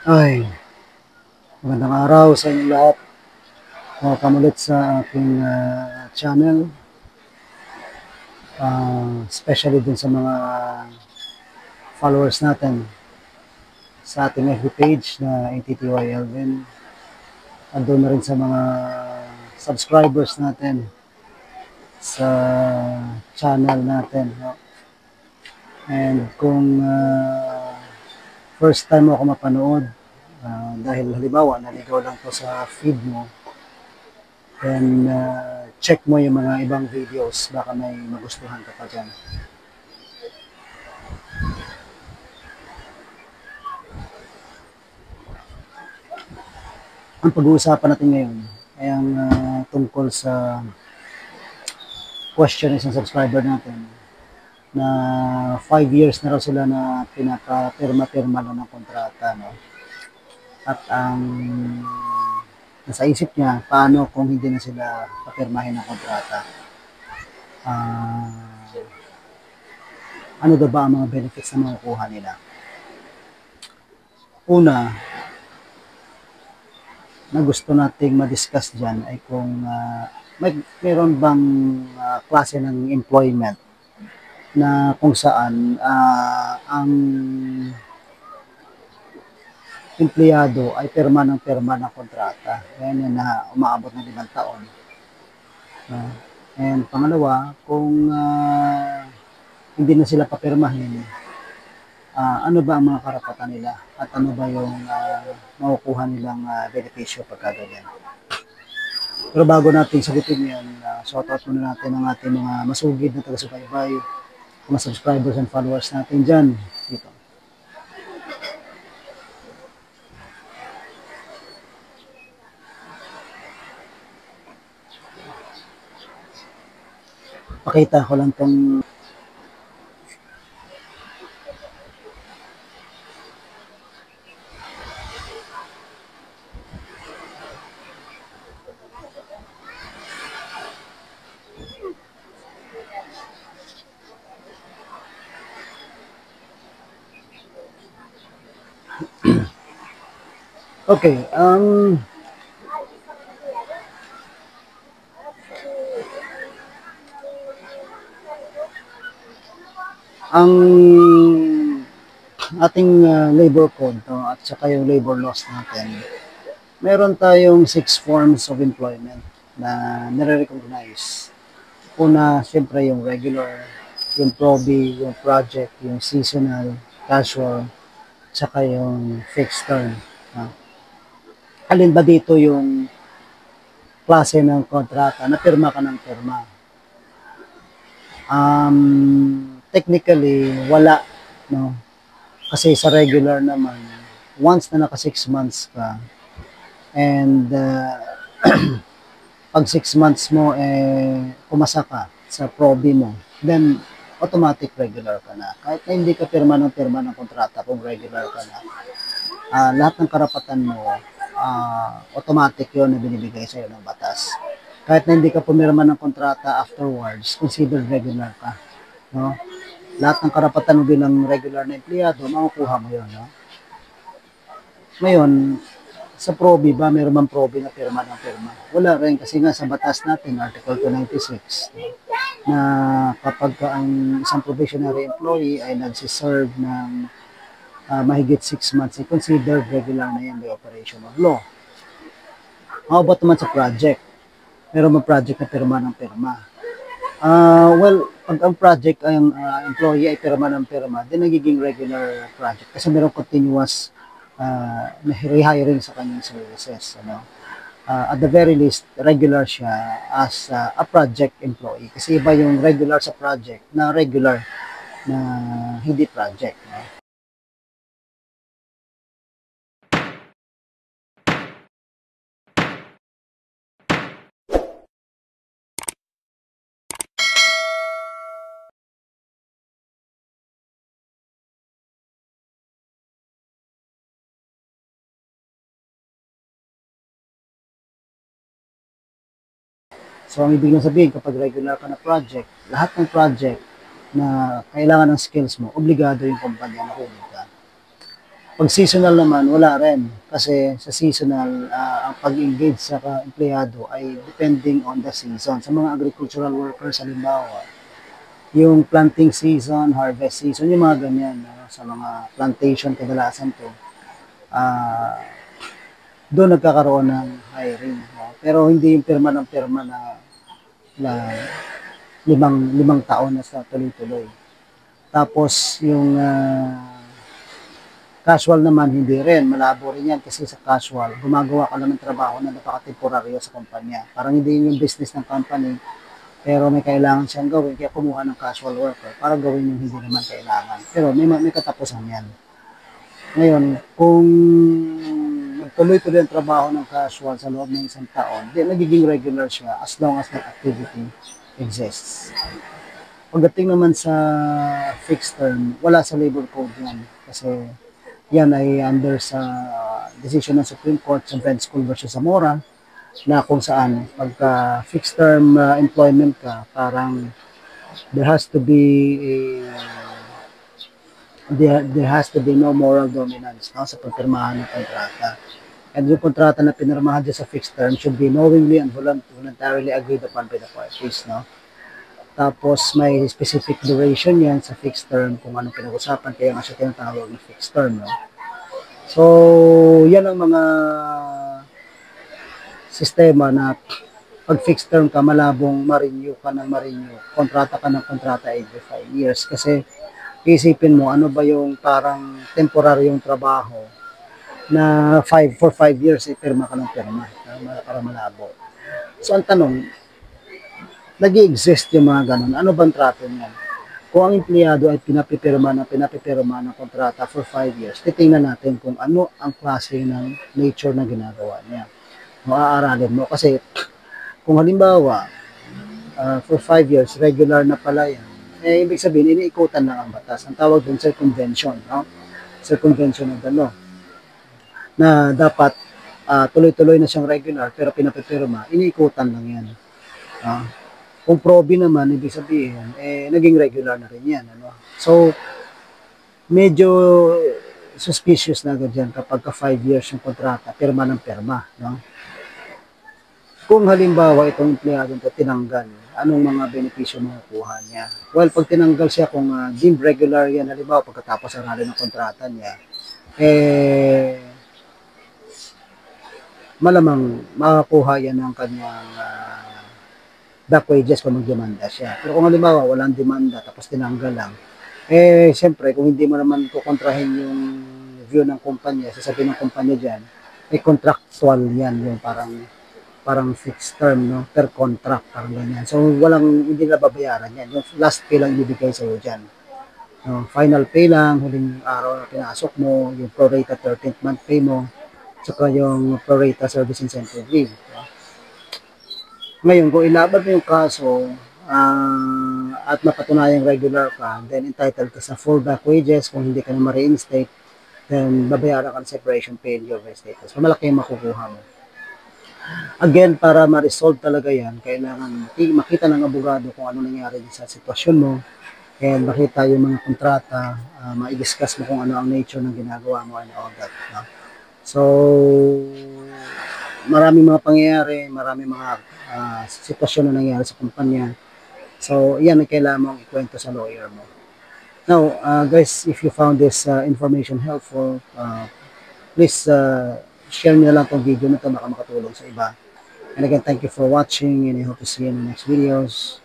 Ay, magandang araw sa inyong lahat. Welcome ulit sa aking channel. Especially dun sa mga followers natin sa ating FB page na ATTY Elvin. Andun na rin sa mga subscribers natin sa channel natin. No? And kung first time mo ako mapanood, dahil halimbawa naligaw lang to sa feed mo, then check mo yung mga ibang videos, baka may magustuhan ka pa dyan. Ang pag-uusapan natin ngayon ay ang tungkol sa question isang subscriber natin na 5 years na raw sila na pinapapirma-pirma lang ng kontrata, no? At ang nasa isip niya, paano kung hindi na sila papirmahin ng kontrata? Ano daw ba ang mga benefits na makukuha nila? Una, na gusto nating ma-discuss dyan ay kung mayroon bang klase ng employment na kung saan ang empleyado ay pirma ng kontrata. Yan na umaabot ng 5 taon. And pangalawa, kung hindi na sila papirmahin, ano ba ang mga karapatan nila at ano ba yung makukuha nilang benepisyo pagka ganyan. Pero bago natin sagutin yan, shoutout muna natin ang ating mga masugid na taga-subaybay, mga subscribers and followers natin dyan. Dito. Pakita ko lang tong okay, ang ating labor code at saka yung labor laws natin, meron tayong 6 forms of employment na nare-recognize. Una, siyempre yung regular, yung proby, yung project, yung seasonal, casual, saka yung fixed term. Alin ba dito yung klase ng kontrata na pirma ka ng pirma? Technically, wala, no? Kasi sa regular naman, once na naka 6 months ka, and pag 6 months mo, pumasa ka sa proby mo, then automatic regular ka na. Kahit na hindi ka pirma ng kontrata, kung regular ka na, lahat ng karapatan mo, automatic yon na binibigay sa'yo ng batas. Kahit na hindi ka pumirma ng kontrata afterwards, considered regular ka. No? Lahat ng karapatan mo bilang regular na empleyado, makukuha mo yun. No? Ngayon, sa proby ba, mayroon bang proby na pirma ng pirma? Wala rin, kasi nga sa batas natin, Article 296, na kapag ang isang probationary employee ay nagsiserve ng mahigit 6 months, ay considered regular na yan by operation of law. How about naman sa project? Meron bang project na pirma ng pirma? Well, pag ang project ay ang employee ay pirma ng pirma, then nagiging regular project kasi merong continuous na rehiring sa kanyang services. Ano? At the very least, regular siya as a project employee. Kasi iba yung regular sa project na regular na hindi project. No? So, ang ibig sabihin, kapag regular ka na project, lahat ng project na kailangan ng skills mo, obligado yung kumpanya na kunin ka. Pag seasonal naman, wala rin. Kasi sa seasonal, ang pag-engage sa empleyado ay depending on the season. Sa mga agricultural workers, halimbawa, yung planting season, harvest season, yung mga ganyan, sa mga plantation, kadalasan to, ah, doon nagkakaroon ng hiring. No? Pero hindi yung pirma ng pirma na limang taon na sa tuloy-tuloy. Tapos yung casual naman, hindi rin. Malabo rin yan kasi sa casual, gumagawa ka lang ng trabaho na napaka-temporaryo sa kumpanya. Parang hindi yung business ng company, pero may kailangan siyang gawin, kaya kumuha ng casual worker para gawin yung hindi naman kailangan. Pero may katapusan yan. Ngayon, kung tuloy-tuloy ang trabaho ng casual sa loob ng isang taon, di nagiging regular siya as long as that activity exists. Pagdating naman sa fixed term, wala sa labor code yan. Kasi yan ay under sa decision ng Supreme Court sa Brent School versus Zamora, na kung saan pagka fixed term employment ka, parang there has to be no moral dominance, no, sa pagpirmahan ng kontrata. And yung kontrata na pinirmahan dyan sa fixed term should be knowingly and voluntarily agreed upon by the parties, no. Tapos may specific duration yan sa fixed term kung anong pinag-usapan, kaya nga siya tinatawag na fixed term, no. So yan ang mga sistema na pag fixed term ka, malabong ma-renew ka ng ma-renew, kontrata ka ng kontrata every 5 years. Kasi isipin mo, ano ba yung parang temporaryong trabaho na for 5 years, pirma ka ng pirma para malabo. So ang tanong, nag-i-exist yung mga ganun. Ano bang trato niyan? Kung ang empleyado ay pinapipirma ng kontrata for 5 years, titingnan natin kung ano ang klase ng nature na ginagawa niya. Maaaralin mo. Kasi kung halimbawa, for 5 years, regular na pala yan, ibig sabihin, iniikutan lang ang batas. Ang tawag dun, circumvention. No? Circumvention of the law. Na dapat tuloy-tuloy na siyang regular, pero pinapipirma, iniikutan lang yan. Kung probe naman, ibig sabihin, naging regular na rin yan. Ano? So, medyo suspicious na agad yan kapag ka 5 years yung kontrata, pirma ng pirma. No? Kung halimbawa itong empleyado ito tinanggal, anong mga benepisyo makukuha niya? Well, pag tinanggal siya, kung deemed regular yan, halimbawa pagkatapos arali ng kontrata niya, malamang makakuha yan ng kanyang back wages kung magdemanda siya. Pero kung halimbawa walang demanda tapos tinanggal lang, siyempre kung hindi mo naman kukontrahin yung view ng kumpanya, sasabihin ng kumpanya dyan, contractual yan, yung parang fixed term, no, per contract, parang ganyan. So hindi na babayaran yan, yung last pay lang ibibigay sa iyo dyan. No, final pay lang, huling araw na pinasok mo, yung prorata 13th month pay mo, saka yung prorata service incentive leave. No? Ngayon, kung ilaban mo yung kaso at mapatunayang regular ka, then entitled ka sa full back wages. Kung hindi ka na ma-reinstate, then babayaran ka ng separation pay and your status. So, malaki yung makukuha mo. Again, para ma-resolve talaga yan, kailangan makita ng abogado kung ano nangyari sa sitwasyon mo, and makita yung mga kontrata, ma-discuss mo kung ano ang nature ng ginagawa mo and all that. No? So, maraming mga pangyayari, maraming mga sitwasyon na nangyari sa kumpanya. So, yan ang kailangan mong ikwento sa lawyer mo. Now, guys, if you found this information helpful, please share nyo lang itong video na ito, baka makatulong sa iba. And again, thank you for watching, and I hope to see you in the next videos.